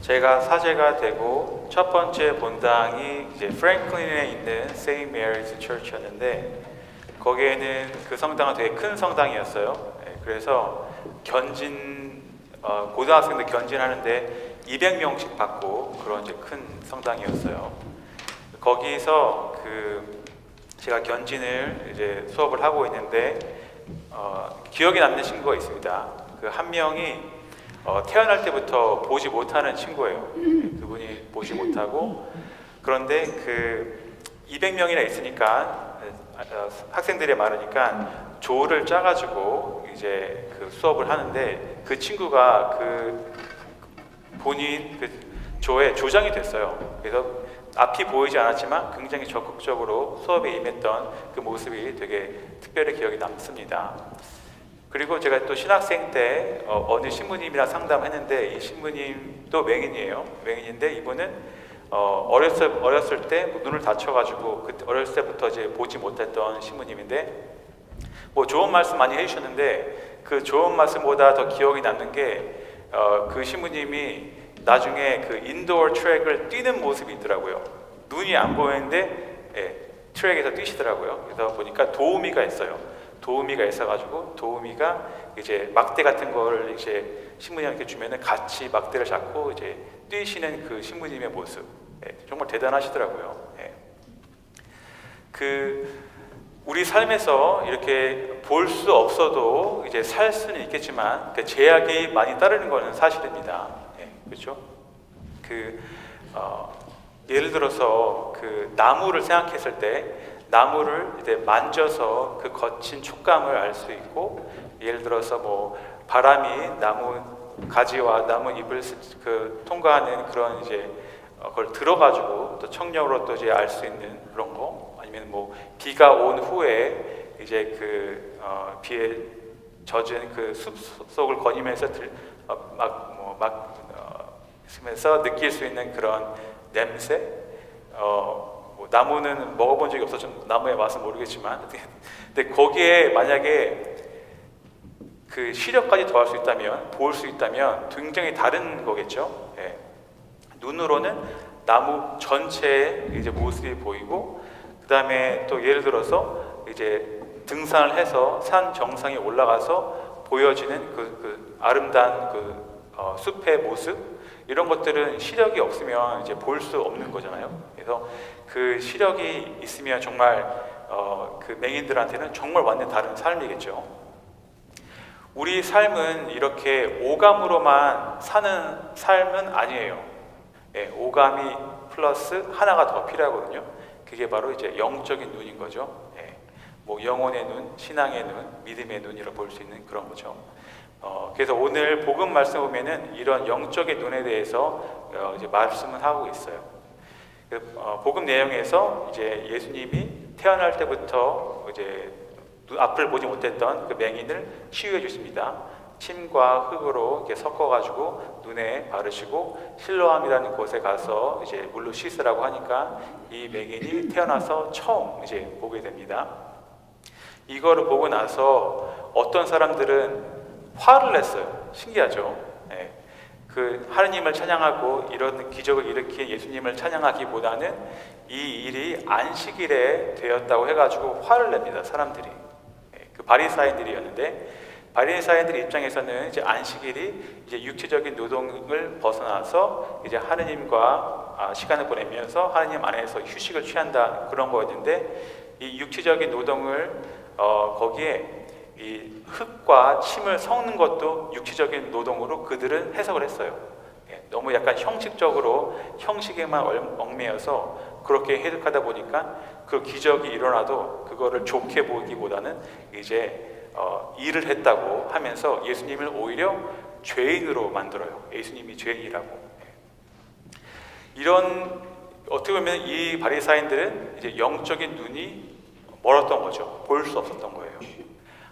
제가 사제가 되고 첫 번째 본당이 이제 프랭클린에 있는 세인트 메리스 처치였는데 거기에는 그 성당은 되게 큰 성당이었어요. 그래서 고등학생들 견진하는데 200명씩 받고 그런 이제 큰 성당이었어요. 거기서 제가 견진을 이제 수업을 하고 있는데 기억에 남는 친구가 있습니다. 그 한 명이 태어날 때부터 보지 못하는 친구예요. 그분이 보지 못하고 그런데 200명이나 있으니까 학생들이 많으니까 조를 짜가지고 이제 수업을 하는데 그 친구가 본인 조의 조장이 됐어요. 그래서 앞이 보이지 않았지만 굉장히 적극적으로 수업에 임했던 그 모습이 되게 특별히 기억에 남습니다. 그리고 제가 또 신학생 때 어느 신부님이랑 상담했는데 이 신부님도 맹인이에요. 맹인인데 이분은 어렸을 때 눈을 다쳐가지고 어렸을 때부터 이제 보지 못했던 신부님인데 뭐 좋은 말씀 많이 해주셨는데 그 좋은 말씀보다 더 기억이 남는 게 그 신부님이 나중에 인도어 트랙을 뛰는 모습이 있더라고요. 눈이 안 보이는데 트랙에서 뛰시더라고요. 그래서 보니까 도우미가 있어요. 도우미가 있어가지고 도우미가 이제 막대 같은 거를 이제 신부님한테 주면은 같이 막대를 잡고 이제 뛰시는 그 신부님의 모습 정말 대단하시더라고요. 우리 삶에서 이렇게 볼 수 없어도 이제 살 수는 있겠지만 제약이 많이 따르는 것은 사실입니다. 그렇죠? 예를 들어서 나무를 생각했을 때 나무를 이제 만져서 그 거친 촉감을 알 수 있고 예를 들어서 뭐 바람이 나무 가지와 나무 잎을 통과하는 그런 이제 그걸 들어가지고 또 청력으로 또 이제 알 수 있는 그런 거 아니면 뭐 비가 온 후에 이제 비에 젖은 숲 속을 거니면서 있으면서 느낄 수 있는 그런 냄새. 뭐 나무는 먹어본 적이 없어서 좀 나무의 맛은 모르겠지만, 근데 거기에 만약에 시력까지 더할 수 있다면, 볼 수 있다면 굉장히 다른 거겠죠. 눈으로는 나무 전체의 이제 모습이 보이고, 그 다음에 또 예를 들어서 이제 등산을 해서 산 정상에 올라가서 보여지는 그 아름다운 숲의 모습. 이런 것들은 시력이 없으면 이제 볼 수 없는 거잖아요. 그래서 그 시력이 있으면 정말 맹인들한테는 정말 완전 다른 삶이겠죠. 우리 삶은 이렇게 오감으로만 사는 삶은 아니에요. 오감이 플러스 하나가 더 필요하거든요. 그게 바로 이제 영적인 눈인 거죠. 뭐 영혼의 눈, 신앙의 눈, 믿음의 눈이라고 볼 수 있는 그런 거죠. 그래서 오늘 복음 말씀 보면은 이런 영적인 눈에 대해서 이제 말씀을 하고 있어요. 복음 내용에서 이제 예수님이 태어날 때부터 이제 앞을 보지 못했던 그 맹인을 치유해 주십니다. 침과 흙으로 이렇게 섞어가지고 눈에 바르시고 실로암이라는 곳에 가서 이제 물로 씻으라고 하니까 이 맹인이 태어나서 처음 이제 보게 됩니다. 이거를 보고 나서 어떤 사람들은 화를 냈어요. 신기하죠? 하느님을 찬양하고 이런 기적을 일으킨 예수님을 찬양하기보다는 이 일이 안식일에 되었다고 해가지고 화를 냅니다. 사람들이. 바리사인들이었는데 바리사인들 입장에서는 이제 안식일이 이제 육체적인 노동을 벗어나서 이제 하느님과 시간을 보내면서 하느님 안에서 휴식을 취한다 그런 거였는데 이 육체적인 노동을 거기에 이 흙과 침을 섞는 것도 육체적인 노동으로 그들은 해석을 했어요. 너무 약간 형식적으로 형식에만 얽매여서 그렇게 해석하다 보니까 그 기적이 일어나도 그거를 좋게 보기보다는 이제 일을 했다고 하면서 예수님을 오히려 죄인으로 만들어요. 예수님이 죄인이라고. 이런 어떻게 보면 이 바리사인들은 이제 영적인 눈이 멀었던 거죠. 볼 수 없었던 거예요.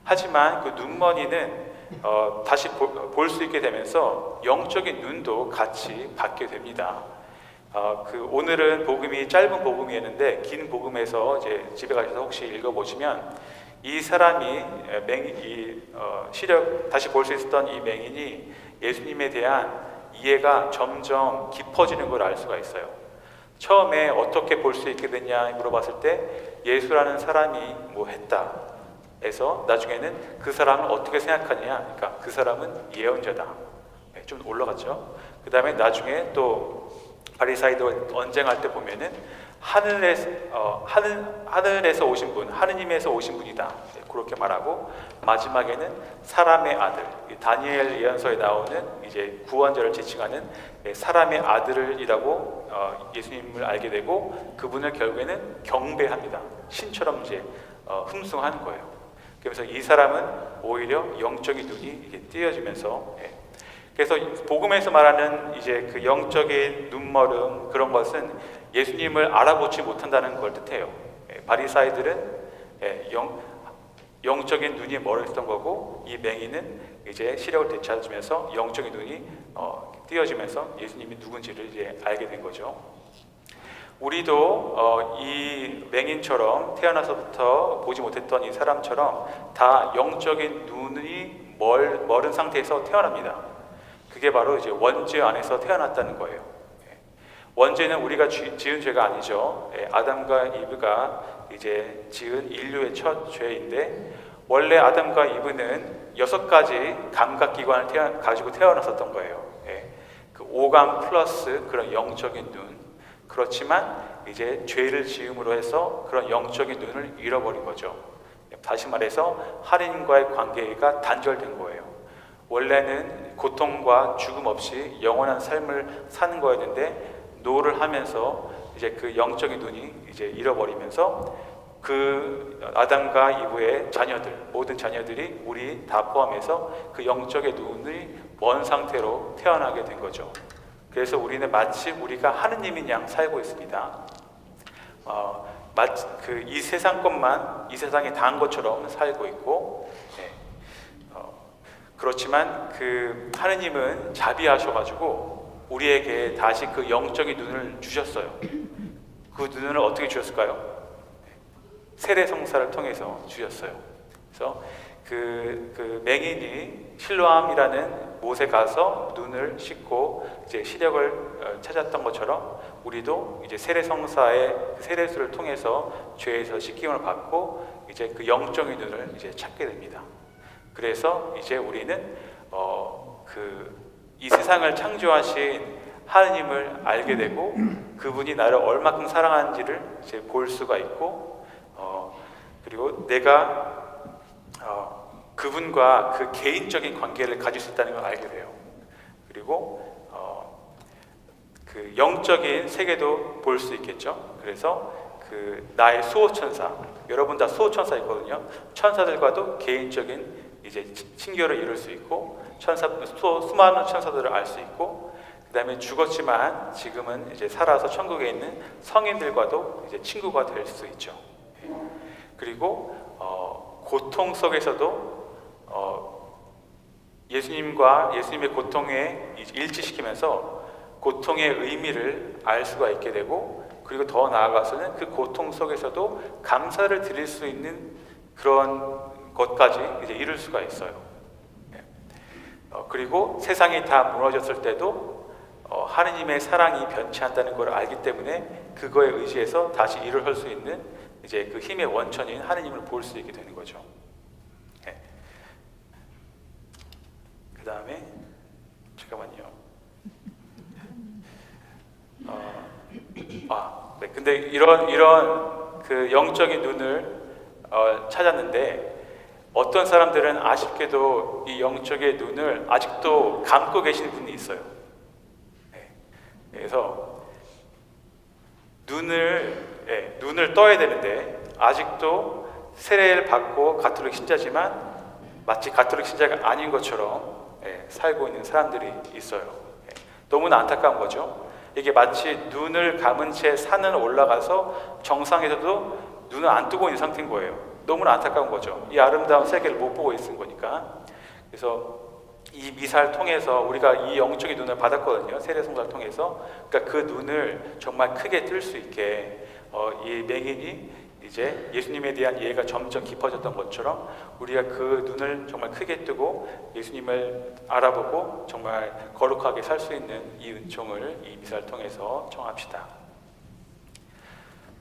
하지만 그 눈머니는 다시 볼 수 있게 되면서 영적인 눈도 같이 받게 됩니다. 오늘은 복음이 짧은 복음이었는데 긴 복음에서 이제 집에 가셔서 혹시 읽어보시면 이 사람이 시력 다시 볼 수 있었던 이 맹인이 예수님에 대한 이해가 점점 깊어지는 걸 알 수가 있어요. 처음에 어떻게 볼 수 있게 됐냐 물어봤을 때 예수라는 사람이 뭐 했다 해서 나중에는 그 사람을 어떻게 생각하냐, 그러니까 그 사람은 예언자다. 좀 올라갔죠. 그 다음에 나중에 또 바리사이들 언쟁할 때 보면은 하늘에서 오신 분, 하느님에서 오신 분이다, 그렇게 말하고 마지막에는 사람의 아들, 다니엘 예언서에 나오는 이제 구원자를 지칭하는 사람의 아들이라고 예수님을 알게 되고 그분을 결국에는 경배합니다. 신처럼 이제 흠숭하는 거예요. 그래서 이 사람은 오히려 영적인 눈이 이게 띄어지면서, 그래서 복음에서 말하는 이제 그 영적인 눈멀음, 그런 것은 예수님을 알아보지 못한다는 걸 뜻해요. 바리사이들은 영적인 눈이 멀었던 거고, 이 맹인은 이제 시력을 되찾으면서 영적인 눈이 띄어지면서 예수님이 누군지를 이제 알게 된 거죠. 우리도 이 맹인처럼 태어나서부터 보지 못했던 이 사람처럼 다 영적인 눈이 멀은 상태에서 태어납니다. 그게 바로 이제 원죄 안에서 태어났다는 거예요. 원죄는 우리가 지은 죄가 아니죠. 아담과 이브가 이제 지은 인류의 첫 죄인데, 원래 아담과 이브는 6가지 감각기관을 가지고 태어났었던 거예요. 그 오감 플러스 그런 영적인 눈. 그렇지만 이제 죄를 지음으로 해서 그런 영적인 눈을 잃어버린 거죠. 다시 말해서 하나님과의 관계가 단절된 거예요. 원래는 고통과 죽음 없이 영원한 삶을 사는 거였는데, 노를 하면서 이제 그 영적인 눈이 이제 잃어버리면서 그 아담과 이브의 자녀들, 모든 자녀들이 우리 다 포함해서 그 영적의 눈이 먼 상태로 태어나게 된 거죠. 그래서 우리는 마치 우리가 하느님인 양 살고 있습니다. 마치 이 세상 것만 이 세상에 닿은 것처럼 살고 있고, 그렇지만 그 하느님은 자비하셔가지고 우리에게 다시 그 영적인 눈을 주셨어요. 그 눈을 어떻게 주셨을까요? 세례성사를 통해서 주셨어요. 그래서 그 맹인이 실로암이라는 못에 가서 눈을 씻고 이제 시력을 찾았던 것처럼 우리도 이제 세례성사의 세례수를 통해서 죄에서 씻김을 받고 이제 그 영적인 눈을 이제 찾게 됩니다. 그래서 이제 우리는 이 세상을 창조하신 하느님을 알게 되고 그분이 나를 얼마큼 사랑하는지를 이제 볼 수가 있고, 그리고 내가 그분과 그 개인적인 관계를 가질 수 있다는 걸 알게 돼요. 그리고 그 영적인 세계도 볼 수 있겠죠. 그래서 그 나의 수호천사, 여러분 다 수호천사 있거든요. 천사들과도 개인적인 이제 친교를 이룰 수 있고, 수많은 천사들을 알 수 있고, 그 다음에 죽었지만 지금은 이제 살아서 천국에 있는 성인들과도 이제 친구가 될 수 있죠. 그리고 고통 속에서도 예수님의 고통에 일치시키면서 고통의 의미를 알 수가 있게 되고, 그리고 더 나아가서는 그 고통 속에서도 감사를 드릴 수 있는 그런 것까지 이제 이룰 수가 있어요. 그리고 세상이 다 무너졌을 때도 하느님의 사랑이 변치 않다는 걸 알기 때문에 그거에 의지해서 다시 일을 할 수 있는 이제 그 힘의 원천인 하느님을 볼 수 있게 되는 거죠. 그 다음에 잠깐만요. 네. 근데 이런 그 영적인 눈을 찾았는데, 어떤 사람들은 아쉽게도 이 영적의 눈을 아직도 감고 계시는 분이 있어요. 그래서 눈을 떠야 되는데 아직도 세례를 받고 가톨릭 신자지만 마치 가톨릭 신자가 아닌 것처럼 살고 있는 사람들이 있어요. 너무나 안타까운 거죠. 이게 마치 눈을 감은 채 산을 올라가서 정상에서도 눈을 안 뜨고 있는 상태인 거예요. 너무나 안타까운 거죠. 이 아름다운 세계를 못 보고 있는 거니까. 그래서 이 미사를 통해서 우리가 이 영적인 눈을 받았거든요. 세례성사를 통해서. 그러니까 그 눈을 정말 크게 뜰 수 있게 이 맹인이 이제 예수님에 대한 이해가 점점 깊어졌던 것처럼 우리가 그 눈을 정말 크게 뜨고 예수님을 알아보고 정말 거룩하게 살 수 있는 이 은총을 이 미사를 통해서 청합시다.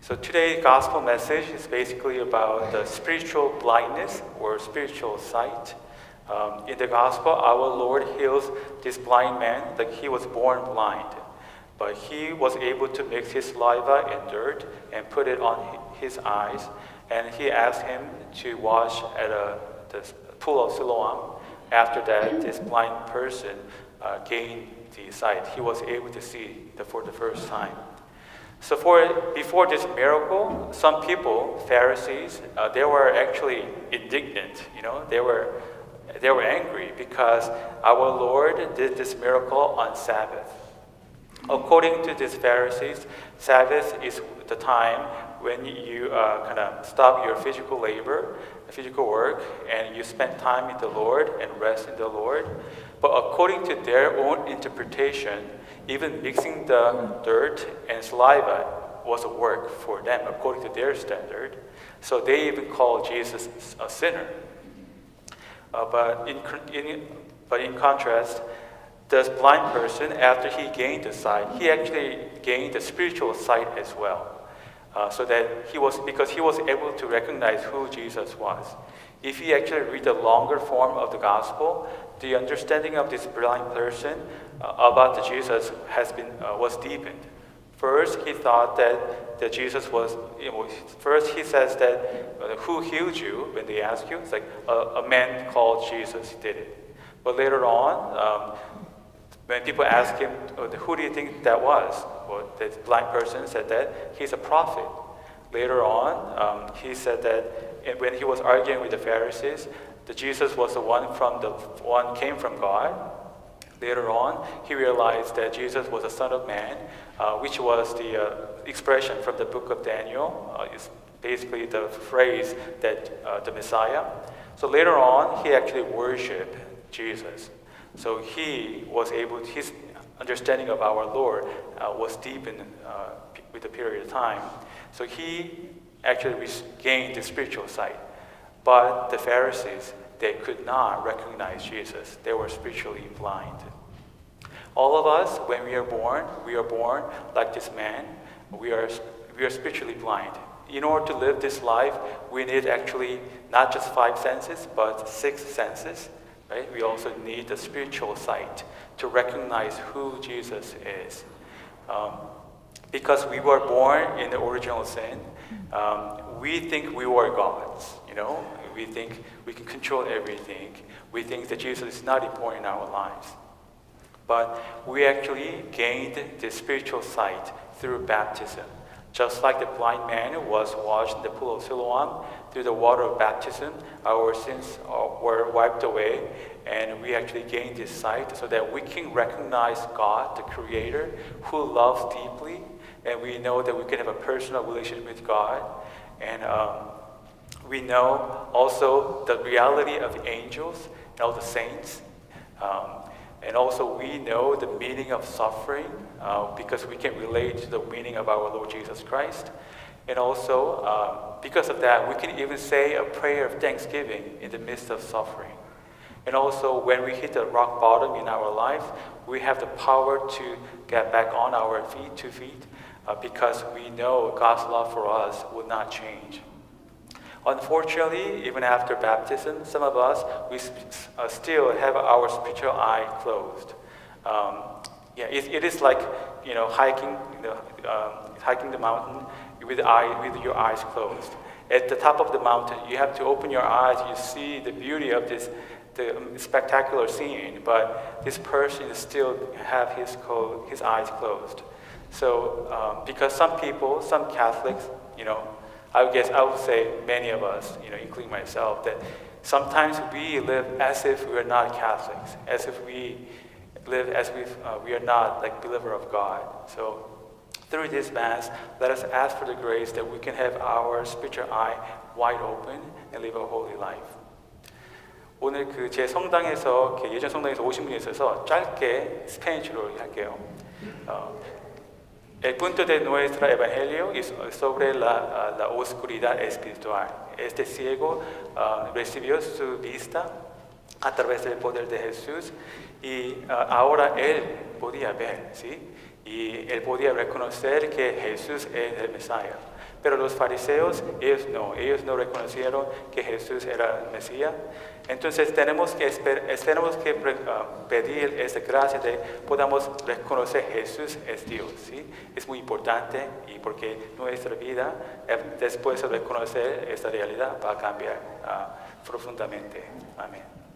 So today's gospel message is basically about the spiritual blindness or spiritual sight. In the gospel, our Lord heals this blind man like he was born blind. But he was able to mix his saliva and dirt and put it on his eyes. And he asked him to wash at the pool of Siloam. After that, this blind person gained the sight. He was able to see for the first time. So before this miracle, some people, Pharisees, they were actually indignant. They were angry because our Lord did this miracle on Sabbath. According to these Pharisees, Sabbath is the time when you kind of stop your physical labor, physical work, and you spend time in the Lord and rest in the Lord. But according to their own interpretation, even mixing the dirt and saliva was a work for them according to their standard. So they even called Jesus a sinner. But in contrast, this blind person, after he gained the sight, he actually gained the spiritual sight as well. So that because he was able to recognize who Jesus was. If you actually read the longer form of the gospel, the understanding of this blind person about Jesus was deepened. First, he thought that Jesus was. First, he says that who healed you? When they ask you, it's like a man called Jesus did it. But later on, when people ask him, who do you think that was? Well, the blind person said that he's a prophet. Later on, he said that when he was arguing with the Pharisees, that Jesus was the one came from God. Later on, he realized that Jesus was the Son of Man, which was the expression from the book of Daniel. It's basically the phrase that the Messiah. So later on, he actually worshipped Jesus. So his understanding of our Lord was deepened with the period of time. So he actually gained the spiritual sight. But the Pharisees, they could not recognize Jesus. They were spiritually blind. All of us, when we are born like this man. We are spiritually blind. In order to live this life, we need actually not just 5 senses, but 6 senses. Right? We also need the spiritual sight to recognize who Jesus is. Because we were born in the original sin, we think we were gods. We think we can control everything. We think that Jesus is not important in our lives. But we actually gained the spiritual sight through baptism. Just like the blind man was washed in the pool of Siloam, through the water of baptism, our sins were wiped away, and we actually gained this sight so that we can recognize God, the Creator, who loves deeply, and we know that we can have a personal relationship with God, and we know also the reality of the angels and all the saints, and also we know the meaning of suffering because we can relate to the meaning of our Lord Jesus Christ. And also, because of that, we can even say a prayer of thanksgiving in the midst of suffering. And also, when we hit the rock bottom in our life, we have the power to get back on our feet, 2 feet, because we know God's love for us will not change. Unfortunately, even after baptism, some of us, we still have our spiritual eye closed. It is like hiking the mountain with your eyes closed. At the top of the mountain, you have to open your eyes. You see the beauty of the spectacular scene, but this person still have his eyes closed. So, because some people, some Catholics, I guess I would say many of us, including myself, that sometimes we live as if we are not Catholics, as if we live as if we are not like believer of God. So through this Mass, let us ask for the grace that we can have our spiritual eye wide open and live a holy life. 오늘 제 성당에서 예전 성당에서 오신 분이 있어서 짧게 스페인어로 할게요. El punto de nuestro evangelio es sobre la oscuridad espiritual. Este ciego recibió su vista a través del poder de Jesús y ahora él podía ver, ¿sí? Y él podía reconocer que Jesús es el Mesías. Pero los fariseos, ellos no reconocieron que Jesús era el Mesías. Entonces tenemos que pedir esa gracia de podamos reconocer Jesús es Dios, ¿sí? Es muy importante y porque nuestra vida, después de reconocer esta realidad, va a cambiar profundamente. Amén.